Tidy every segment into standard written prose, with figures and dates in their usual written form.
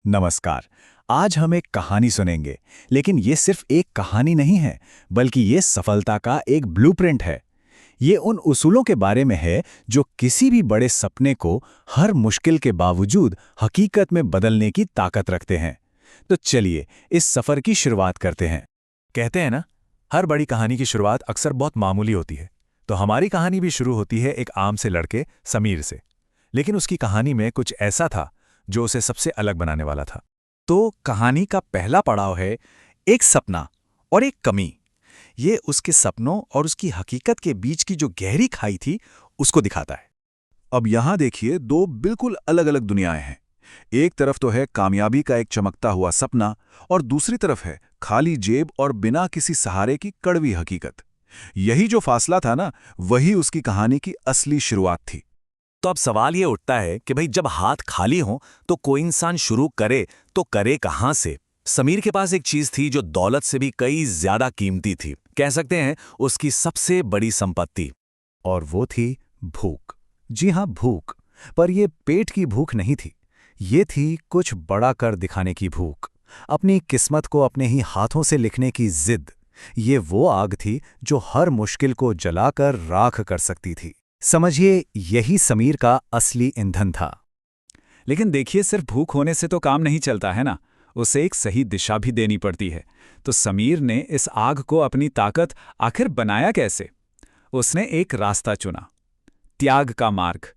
नमस्कार। आज हम एक कहानी सुनेंगे, लेकिन ये सिर्फ एक कहानी नहीं है, बल्कि ये सफलता का एक ब्लूप्रिंट है। ये उन उसूलों के बारे में है जो किसी भी बड़े सपने को हर मुश्किल के बावजूद हकीकत में बदलने की ताकत रखते हैं। तो चलिए इस सफर की शुरुआत करते हैं। कहते हैं ना, हर बड़ी कहानी की शुरुआत अक्सर बहुत मामूली होती है। तो हमारी कहानी भी शुरू होती है एक आम से लड़के समीर से। लेकिन उसकी कहानी में कुछ ऐसा था जो उसे सबसे अलग बनाने वाला था। तो कहानी का पहला पड़ाव है एक सपना और एक कमी। ये उसके सपनों और उसकी हकीकत के बीच की जो गहरी खाई थी उसको दिखाता है। अब यहां देखिए, दो बिल्कुल अलग अलग दुनियाएं हैं। एक तरफ तो है कामयाबी का एक चमकता हुआ सपना, और दूसरी तरफ है खाली जेब और बिना किसी सहारे की कड़वी हकीकत। यही जो फासला था ना, वही उसकी कहानी की असली शुरुआत थी। तो अब सवाल ये उठता है कि भाई जब हाथ खाली हो तो कोई इंसान शुरू करे तो करे कहां से। समीर के पास एक चीज थी जो दौलत से भी कई ज्यादा कीमती थी, कह सकते हैं उसकी सबसे बड़ी संपत्ति। और वो थी भूख। जी हाँ, भूख। पर ये पेट की भूख नहीं थी। ये थी कुछ बड़ा कर दिखाने की भूख, अपनी किस्मत को अपने ही हाथों से लिखने की जिद। ये वो आग थी जो हर मुश्किल को जलाकर राख कर सकती थी। समझिए, यही समीर का असली ईंधन था। लेकिन देखिए, सिर्फ भूख होने से तो काम नहीं चलता है ना, उसे एक सही दिशा भी देनी पड़ती है। तो समीर ने इस आग को अपनी ताकत आखिर बनाया कैसे? उसने एक रास्ता चुना, त्याग का मार्ग।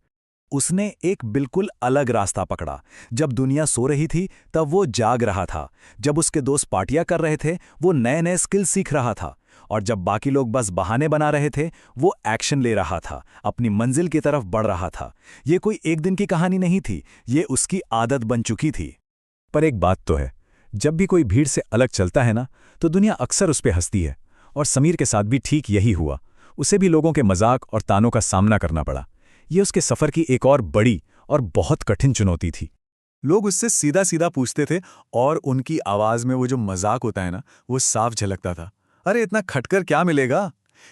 उसने एक बिल्कुल अलग रास्ता पकड़ा। जब दुनिया सो रही थी तब वो जाग रहा था। जब उसके दोस्त पार्टियां कर रहे थे वो नए नए स्किल सीख रहा था। और जब बाकी लोग बस बहाने बना रहे थे वो एक्शन ले रहा था, अपनी मंजिल की तरफ बढ़ रहा था। ये कोई एक दिन की कहानी नहीं थी, ये उसकी आदत बन चुकी थी। पर एक बात तो है, जब भी कोई भीड़ से अलग चलता है ना, तो दुनिया अक्सर उस पर हंसती है। और समीर के साथ भी ठीक यही हुआ। उसे भी लोगों के मजाक और तानों का सामना करना पड़ा। ये उसके सफर की एक और बड़ी और बहुत कठिन चुनौती थी। लोग उससे सीधा सीधा पूछते थे और उनकी आवाज में वो जो मजाक होता है ना, वो साफ झलकता था। अरे इतना खटकर क्या मिलेगा?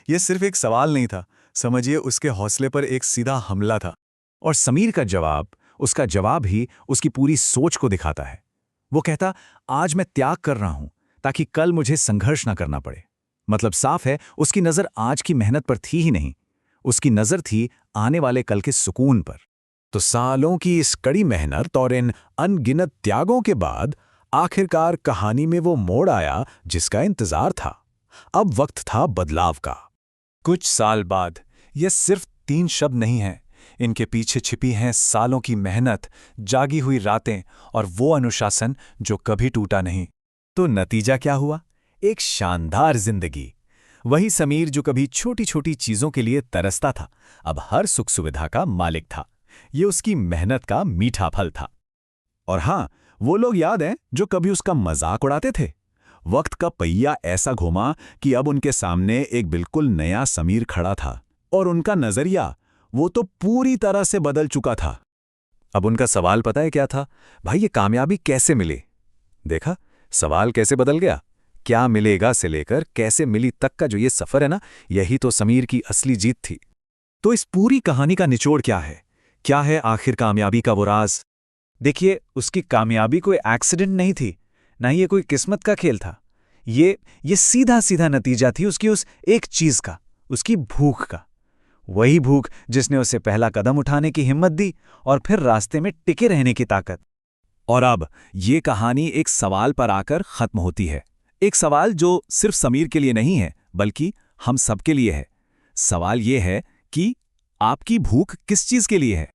ये सिर्फ एक सवाल नहीं था, समझिए उसके हौसले पर एक सीधा हमला था। और समीर का जवाब, उसका जवाब ही उसकी पूरी सोच को दिखाता है। वो कहता, आज मैं त्याग कर रहा हूं ताकि कल मुझे संघर्ष ना करना पड़े। मतलब साफ है, उसकी नजर आज की मेहनत पर थी ही नहीं, उसकी नजर थी आने वाले कल के सुकून पर। तो सालों की इस कड़ी मेहनत और इन अनगिनत त्यागों के बाद आखिरकार कहानी में वो मोड़ आया जिसका इंतजार था। अब वक्त था बदलाव का। कुछ साल बाद, ये सिर्फ 3 शब्द नहीं हैं, इनके पीछे छिपी हैं सालों की मेहनत, जागी हुई रातें और वो अनुशासन जो कभी टूटा नहीं। तो नतीजा क्या हुआ? एक शानदार जिंदगी। वही समीर जो कभी छोटी छोटी चीजों के लिए तरसता था, अब हर सुख सुविधा का मालिक था। ये उसकी मेहनत का मीठा फल था। और हां, वो लोग याद हैं जो कभी उसका मजाक उड़ाते थे। वक्त का पहिया ऐसा घुमा कि अब उनके सामने एक बिल्कुल नया समीर खड़ा था, और उनका नजरिया वो तो पूरी तरह से बदल चुका था। अब उनका सवाल पता है क्या था? भाई, ये कामयाबी कैसे मिली? देखा, सवाल कैसे बदल गया। क्या मिलेगा से लेकर कैसे मिली तक का जो ये सफर है ना, यही तो समीर की असली जीत थी। तो इस पूरी कहानी का निचोड़ क्या है? क्या है आखिर कामयाबी का वो राज? देखिए, उसकी कामयाबी कोई एक्सीडेंट नहीं थी, ना ही ये कोई किस्मत का खेल था। ये सीधा सीधा नतीजा थी उसकी उस एक चीज का, उसकी भूख का। वही भूख जिसने उसे पहला कदम उठाने की हिम्मत दी और फिर रास्ते में टिके रहने की ताकत। और अब ये कहानी एक सवाल पर आकर खत्म होती है। एक सवाल जो सिर्फ समीर के लिए नहीं है, बल्कि हम सबके लिए है। सवाल ये है कि आपकी भूख किस चीज के लिए है?